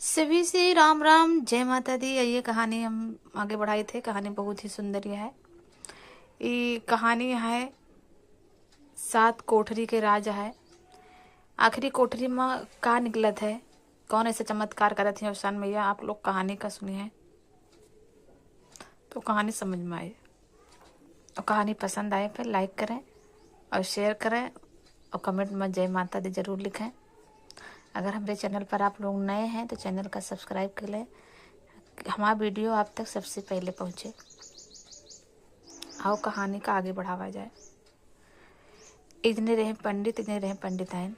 सभी से राम राम, जय माता दी। ये कहानी हम आगे बढ़ाई थे। कहानी बहुत ही सुंदर है। ये कहानी है 7 कोठरी के राजा है। आखिरी कोठरी में का निकलत है, कौन ऐसे चमत्कार करत है अवसान मैया। आप लोग कहानी का सुनी है तो कहानी समझ में आए और कहानी पसंद आए फिर लाइक करें और शेयर करें और कमेंट में जय माता दी जरूर लिखें। अगर हमारे चैनल पर आप लोग नए हैं तो चैनल का सब्सक्राइब कर लें, हमारा वीडियो आप तक सबसे पहले पहुँचे। आओ कहानी का आगे बढ़ावा जाए। इतने रहे पंडित, इतने रहे पंडिताइन।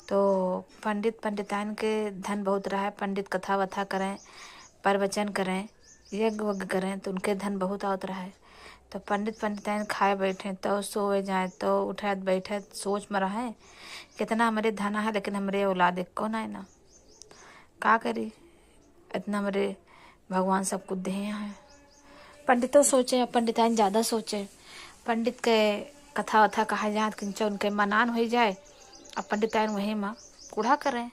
तो पंडित पंडिताइन के धन बहुत रहा है। पंडित कथा वथा करें, प्रवचन करें, यज्ञ वज्ञ करें तो उनके धन बहुत आवत रहा है। तो पंडित पंडिताइन खाए बैठे तो सोए जाए तो उठत बैठे सोच में रहे कितना हमारे धन है, लेकिन हमारे औलाद एक कौन है ना, का करी इतना हमारे भगवान सब कुछ दे हैं। पंडितों सोचे, पंडिताइन ज़्यादा सोचे। पंडित के कथा वथा कहा जाए किंच उनके मनान हो जाए। अब पंडिताइन वही माँ कूढ़ा करें,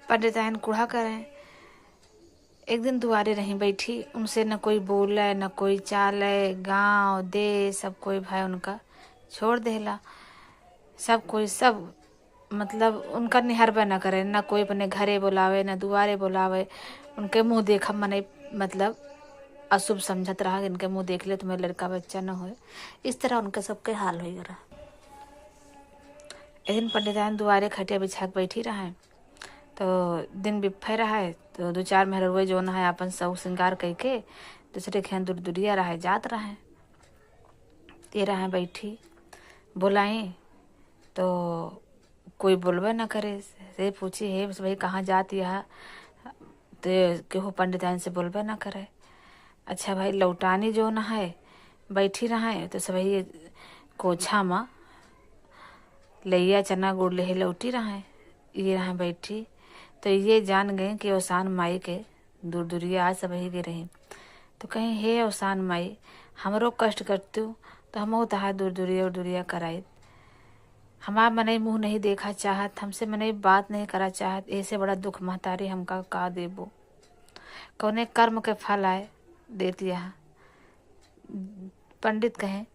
पंडिताइन कूढ़ा करें। एक दिन दुआरे रही बैठी, उनसे न कोई बोले न कोई चाले। गांव देश सब कोई भाई उनका छोड़ देला। सब कोई सब मतलब उनका निहरबा न करे, न कोई अपने घरे बुलावे न दुआरे बुलावे। उनके मुंह देखा मने मतलब अशुभ समझत रहा। इनके मुंह देख ले तुम्हें लड़का बच्चा न हो। इस तरह उनके सबके हाल हो रहा। एक दिन पंडिताइन दुआरे खटिया बिछा के बैठी रहा तो दिन बिफे रहा है। तो 2-4 मेहरुए जो है अपन सब श्रृंगार करके दूसरे खेन दूर दूरिया रहा जात रहा है। ते रहा बैठी बुलाई तो कोई बोलबे न करे। से पूछी हे भाई कहाँ जाती है, तो केहू पंडिताइन से बोलबे न करे। अच्छा भाई लौटानी जो न है बैठी रहा है तो सभी कोछा में लैया चना गुड़ ले लौटी रहा है। ये रहा बैठी तो ये जान गए कि ओसान माई के दूर दूरिया आज सब ही गे रही। तो कहीं हे ओसान माई हमरो कष्ट करती तो हम तहा दूर दूरिया और दूरिया कराई। हमारा मने मुँह नहीं देखा चाहत, हमसे मने बात नहीं करा चाहत। ऐसे बड़ा दुख महतारी हमका का देबो। कौने कर्म के फल आए देती है। पंडित कहें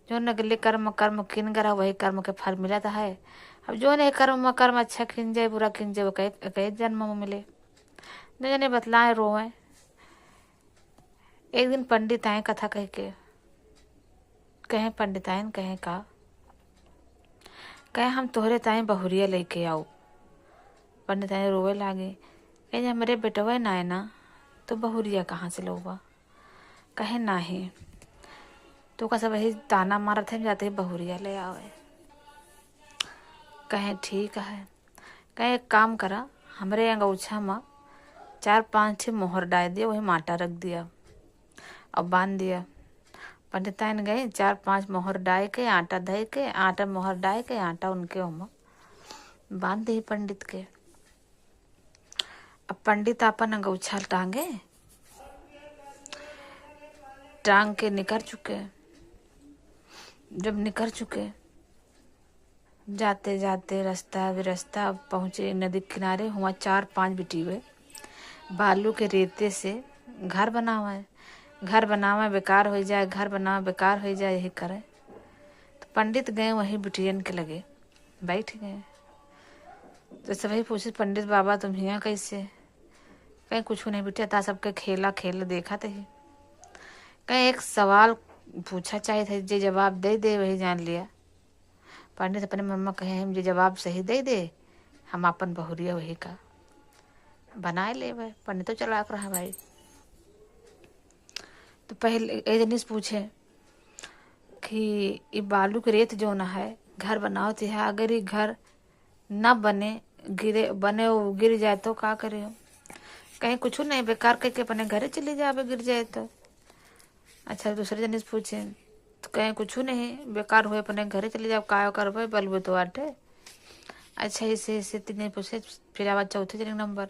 जो नगले कर्म कर्म किन गरा वही कर्म के फल मिला है। अब जो नहीं कर्म अच्छा खिन जाए बुरा खिन जाए वो कई जन्म में मिले। न जाने बतलाए रोए। एक दिन पंडित आए कथा कह के कहें पंडिताइन कहें का कहे हम तोहरे ताए बहुरिया लेके आओ। पंडिताइन रोवे लागे कहे हमारे बेटवा ना है ना तो बहुरिया कहाँ से लौबा। कहे नाही तो का सब वही ताना मारत है जाते ही बहुरिया ले आवे। कहे ठीक है। कहे एक काम करा हमरे अंगौछा में 4-5 मोहर डाल दिया, वही माटा रख दिया और बांध दिया। पंडिताइन गए 4-5 मोहर डाल के आटा धय के आटा मोहर डाल के आटा उनके ओमा बांध दी पंडित के। अब पंडित अपन अंगौछा टांग के निकर चुके। जब निकर चुके जाते जाते रास्ता विरास्ता पहुँचे नदी किनारे। हुआ 4-5 बिटिवे बालू के रेते से घर बनावा है। घर बनावा बेकार हो जाए, घर बनावा बेकार हो जाए, यही करे। तो पंडित गए वहीं बिटियन के लगे बैठ गए। तो सभी पूछे पंडित बाबा तुम हियाँ कैसे। कहीं कुछ नहीं बिटिया था सबके खेला खेल देखा थे। कहीं एक सवाल पूछा चाहिए था, जे जवाब दे दे वही जान लिया। पंडित अपने मम्मा कहे हम जे जवाब सही दे दे हम अपन बहुरिया वही का बनाए ले। भाई पंडित तो चलाक रहा भाई। तो पहले एजनिस पूछे कि ये बालू के रेत जो ना है घर बनाओ तो है, अगर ये घर न बने गिरे बने वो गिर जाए तो का करे हो। कहीं कुछ नहीं बेकार करके अपने घरे चले जाए गिर जाए तो। अच्छा दूसरे जनिस पूछे तो कहीं कुछ नहीं बेकार हुए अपने घरे चले जाओ का करबे बलबे तो आटे। अच्छा इसे 3 पूछे। फिर आवाज चौथे जन नंबर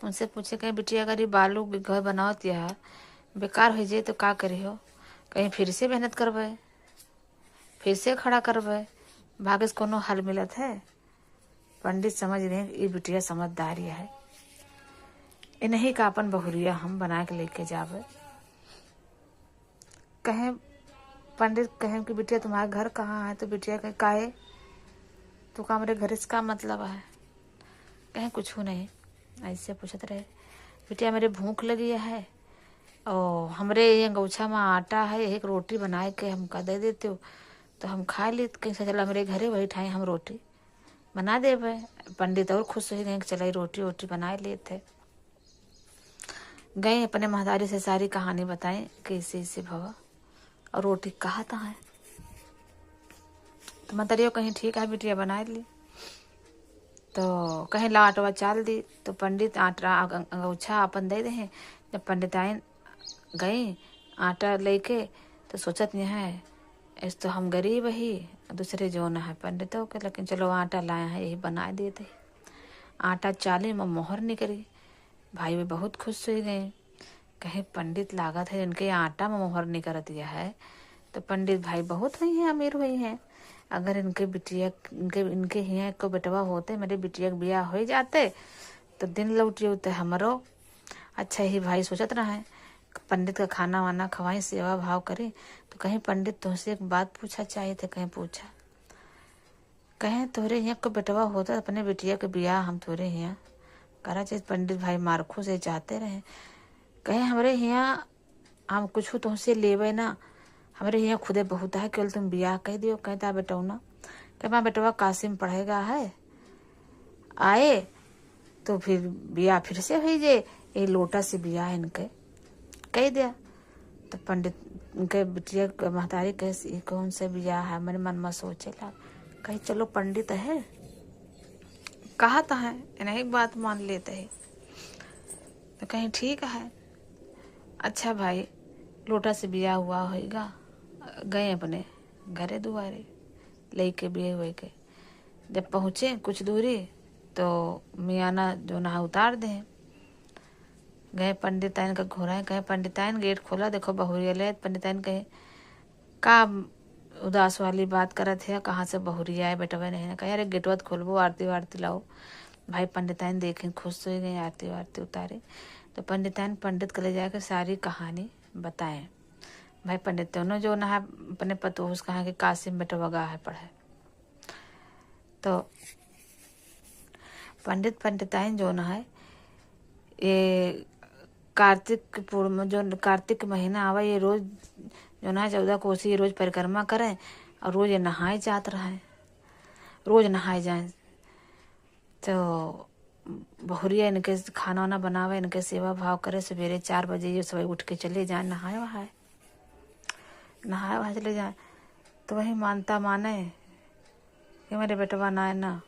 उनसे पूछे कहीं बिटिया अगर ये बालू के घर बनावत या बेकार हो जाए तो का करे हो। कहीं फिर से मेहनत करबे, फिर से खड़ा करबे, भाग्य से कोनो हल मिलत है। पंडित समझ गए ये बिटिया समझदारी है, इन्हीं का अपन बहुरिया हम बना के लेके जावे। कहें पंडित कहें कि बिटिया तुम्हारा घर कहाँ है, तो बिटिया कहे काहे, तो का मेरे घर इसका मतलब है। कहें कुछ नहीं, ऐसे पूछत रहे। बिटिया मेरे भूख लगी है और हमरे ये गौछा में आटा है, एक रोटी बनाए के हमका दे देते हो तो हम खा ली। कहीं से चला मेरे घरे वही ठाई हम रोटी बना देवे। पंडित और खुश हो गए कि चला रोटी वोटी बनाए लिए थे। गए अपने महतारी से सारी कहानी बताएं कि इसे भवा और रोटी कहा था है। तो महतारियों कहीं ठीक है बिटिया बना ली, तो कहीं ला आटवा चाल दी। तो पंडित आटा अंगूछा अपन दे दे। जब पंडित आए गए आटा लेके तो सोचत नहीं है ऐसे तो हम गरीब ही, दूसरे जो न है पंडितों के, लेकिन चलो आटा लाए हैं यही बना दिए थे। आटा चाली में मोहर निकली। भाई वे बहुत खुश हो गए। कहीं पंडित लागत है इनके आटा में मोहर निकल दिया है, तो पंडित भाई बहुत हुई हैं, अमीर हुई हैं। अगर इनके बिटिया इनके हिया को बेटवा होते, मेरे बिटिया के ब्याह हो जाते तो दिन लौटी होते हमरो। अच्छा ही भाई सोचत रहे पंडित का खाना वाना खवाई, सेवा भाव करे। तो कहीं पंडित तुमसे एक बात पूछा चाहिए थे। कहीं पूछा, कहें तोरे यहाँ को बेटवा होता अपने बिटिया के ब्याह हम तोरे यहाँ करा चाहिए। पंडित भाई मारखू से चाहते रहे। कहे हमारे यहाँ हम कुछ तुमसे लेवे ना, हमारे यहाँ खुदे बहुत है, केवल तुम ब्याह कह दियो। कहता बेटा ना कह माँ बेटवा कासिम पढ़ेगा है, आए तो फिर ब्याह फिर से हुई जे, ये लोटा से ब्याह इनके कह दिया। तो पंडित उनके बिटिया महतारी कहे कौन से ब्याह है, मेरे मन में सोचे ला। कहे चलो पंडित है कहा था है, इन्हें बात मान लेते है। तो कहीं ठीक है। अच्छा भाई लोटा से ब्याह हुआ होगा। गए अपने घरे दुआरे लेके ब्याह हुए के। जब पहुँचे कुछ दूरी तो मियाना जो नहा उतार दे। गए पंडिताइन का घोरा। कहे पंडिताइन गेट खोला, देखो बहुरिया ले। पंडिताइन कहे का उदास वाली बात करत है, कहाँ से बहुरिया है बेटवा नहीं। कहे अरे गेटवत खोलबो, आरती वारती लाओ। भाई पंडिताइन देखें खुश हो गए, आरती वारती उतारे। तो पंडिताइन पंडित के ले जाकर सारी कहानी बताएं। भाई पंडित दोनों जो ना अपने पतोहस कहा कि कासिम बेटवा गा है पढ़े। तो पंडिताइन जो ना है ये कार्तिक पूर्व में जो कार्तिक महीना आवा, ये रोज जो ना 14 कोसी ये रोज परिक्रमा करें और रोज ये नहाए जात रहे, रोज नहाए जाए। तो बहुरिया इनके खाना वाना बनावे, इनके सेवा भाव करे। सवेरे 4 बजे ये सुबह उठ के चले जाए नहाए वहाए चले जाए। तो वही मानता माने कि मेरे बेटवा ना है ना,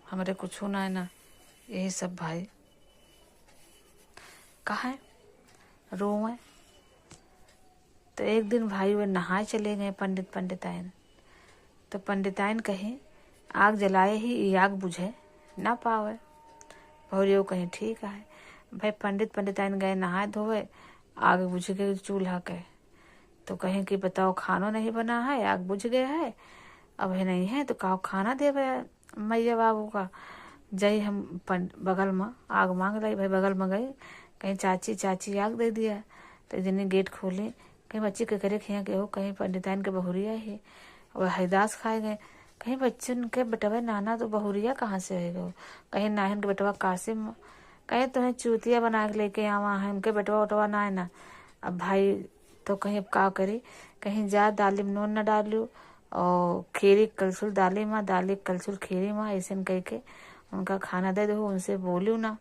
हमारे कुछ ना है ना, यही सब भाई कहा है रोए। तो एक दिन भाई वे नहाए चले गए पंडिताइन। तो पंडिताइन कहे आग जलाए ही आग बुझे ना पावे। बहुरियो कहीं ठीक है। भाई पंडिताइन गए नहाए धोए, आग बुझ गए चूल्हा के। तो कहें कि बताओ खानो नहीं बना है, आग बुझ गया है, अब है नहीं है तो काहो खाना देवे मैया बाबू का। जय हम बगल में आग मांग रही। भाई बगल में गई, कहीं चाची आग दे दिया। तो जिन्हें गेट खोले, कहीं बच्चे के करे खिया के हो, कहीं पंडिताइन के बहुरिया है और हरिदास खाए गए। कहीं बच्चन के बेटवा नाना तो बहुरिया कहाँ से होगा, कहीं नाहन के बेटवा कासिम, कहीं तुम्हें चूतिया बना के लेके आवा है, उनके बेटवा उटवा ना है ना। अब भाई तो कहीं अब का करे, कहीं जा दाली में नून न डालू और खीरी कलसुल दाली माँ, दाली कलसुल खीरी माँ, ऐसे कह के उनका खाना दे दो, उनसे बोलू ना।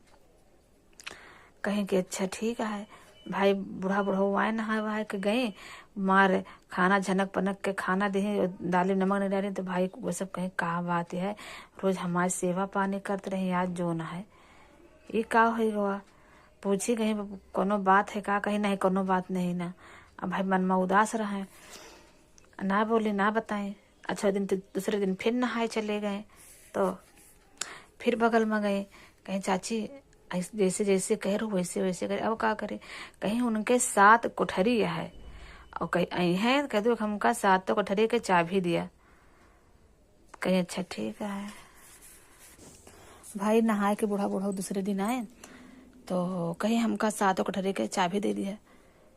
कहीं कि अच्छा ठीक है। भाई बूढ़ा आए नहाए वहाए के गए, मार खाना झनक पनक के खाना दे, दाली नमक नहीं डाली। तो भाई वो सब कहीं कहा बात है, रोज हमारी सेवा पानी करते रहे, आज जो ना है ये का हो। पूछी कहीं कोनो बात है का, कहीं नहीं कोनो बात नहीं ना। अब भाई मन में उदास रहे, ना बोली ना बताएं। अच्छा दिन दूसरे दिन फिर नहाए चले गए। तो फिर बगल में गए, कहीं चाची जैसे जैसे कह रहे वैसे वैसे करे। अब का करे, कहीं उनके 7 कोठरी है और कहीं है कह दो हमका 7 कोठरी के चाबी दिया। कहीं अच्छा ठीक है। भाई नहाए के बूढ़ा बूढ़ा दूसरे दिन आए तो कहीं हमका सातों कटहरे के चाबी दे दिया,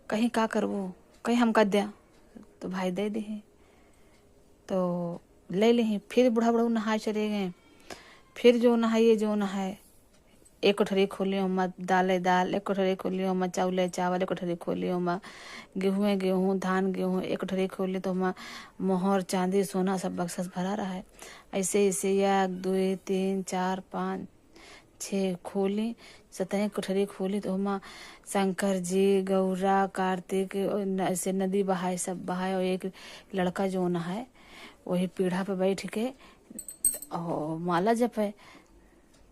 कहीं का करबो, कहीं हमका दिया तो भाई दे दी तो ले ली। फिर बूढ़ा बूढ़ा नहाए चले गए। फिर जो नहाए एक कोठरी खोली ओमा दाल एक कोठरी खोली ओमा चावल एक कोठरी खोली ओमा गेहूँ धान गेहूँ एक कोठरी खोली तो ओमा मोहर चांदी सोना सब बक्सा भरा रहा है। ऐसे ऐसे 1 2 3 4 5 6 खोली 7 कोठरी खोली तो ओमा शंकर जी गौरा कार्तिक ऐसे नदी बहाए सब बहाए और एक लड़का जो नहाए वही पीढ़ा पे बैठ के और माला जपे।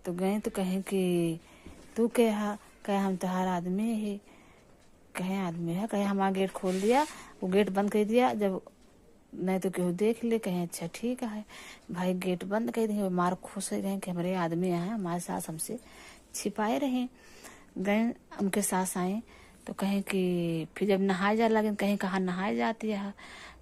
तो गए तो कहें कि तू क्या कहे हम तुम्हारा आदमी ही, कहे आदमी है, कहे हमारा गेट खोल दिया, वो गेट बंद कर दिया, जब नहीं तो केहू देख ले, कहें अच्छा ठीक है भाई गेट बंद कर दिए। मार खुश हो गए कि हमारे आदमी हैं, हमारे सास हमसे छिपाए रहे। गए उनके सास आए तो कहें कि फिर जब नहाए जा लगे कहीं कहाँ नहाए जाती है,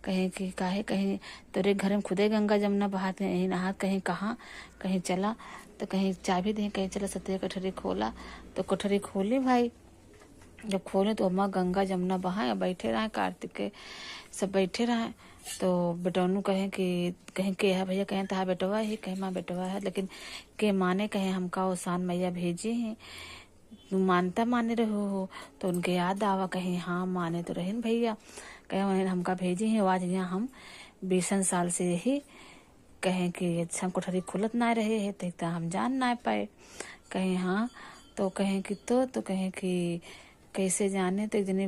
कहें कि काहे कहीं तेरे घर में खुदे गंगा जमुना बहाते हैं नहा, कहीं कहाँ कहीं चला तो कहीं चाबी दें, कहीं चला 7 कोठरी खोला तो कोठरी खोली भाई। जब खोले तो अम्मा गंगा जमुना बहाए बैठे रहे, कार्तिक के सब बैठे रहे। तो बेटौनू कहें कि कहीं के है भैया, कहें तहा बेटवा ही, कहीं माँ बेटवा है, लेकिन के माने कहें हमका ओसान मैया भेजी हैं, तुम मानता माने रहो हो। तो उनके याद आवा, कहीं हाँ माने तो रहे भैया, कहें उन्हें हमका भेजी है आज यहाँ हम 20 साल से यही कहें कि अच्छा कोठरी खुलत ना रहे है तो हम जान ना पाए। कहें हाँ तो कहें कि तो कहें कि कैसे जाने। तो एक जने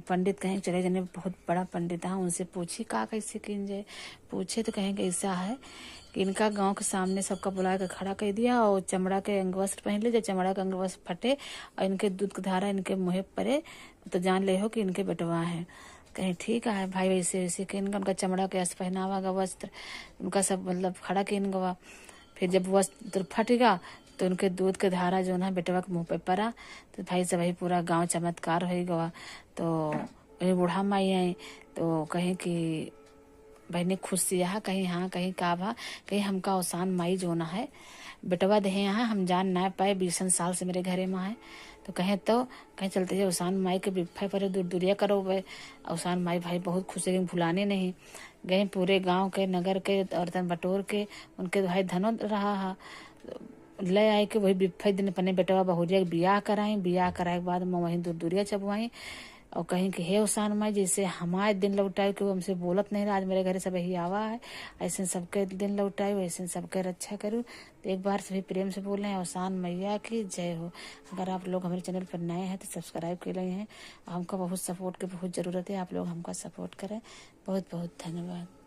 पंडित कहें चले जने बहुत बड़ा पंडित है, उनसे पूछी का कैसे किन जाए। पूछे तो कहें कि ऐसा है कि इनका गांव के सामने सबका बुला कर खड़ा कर दिया और चमड़ा के अंगवस्त्र पहन ले, जब चमड़ा का अंगवस्त्र फटे और इनके दूध की धारा इनके मुँह पड़े तो जान ले हो कि इनके बेटवा है। कहीं ठीक है भाई, वैसे वैसे कि इनका उनका चमड़ा के पहनावा का वस्त्र उनका सब मतलब खड़ा के इनका। फिर जब वस्त्र फटेगा तो उनके दूध के धारा जो ना बेटवा के मुँह पे पड़ा तो भाई सब वही पूरा गांव चमत्कार हो गवा। तो वही बूढ़ा माई आई तो कहें कि बहने खुशी यहाँ, कहीं हाँ कहीं का भा, कहीं हमका ओसान माई जो ना है बेटवा दे यहाँ हम जान ना पाए 20 साल से मेरे घरे में है। तो कहें चलते है ओसान माई के बिफे पर दूर दूरिया करो वे। ओसान माई भाई बहुत खुश है, भुलाने नहीं गए, पूरे गांव के नगर के औरतन बटोर के उनके भाई धनो रहा है ले आए के वही बिफे दिन अपने बेटवा बहुरिया के बियाह कराई, बियाह कराए के बाद मैं वहीं दूर दूरिया चबुआई और कहीं कि हे ओसान माई जैसे हमारे दिन लौटाए कि वो हमसे बोलत नहीं रहा, आज मेरे घर सब यही आवा है, ऐसे सबके दिन लौटाए वैसे सबके रक्षा करूँ। तो एक बार सभी प्रेम से बोल रहे हैं ओसान मैया की जय हो। अगर आप लोग हमारे चैनल पर नए हैं तो सब्सक्राइब कर रहे हैं, हमका बहुत सपोर्ट की बहुत ज़रूरत है, आप लोग हमका सपोर्ट करें। बहुत बहुत धन्यवाद।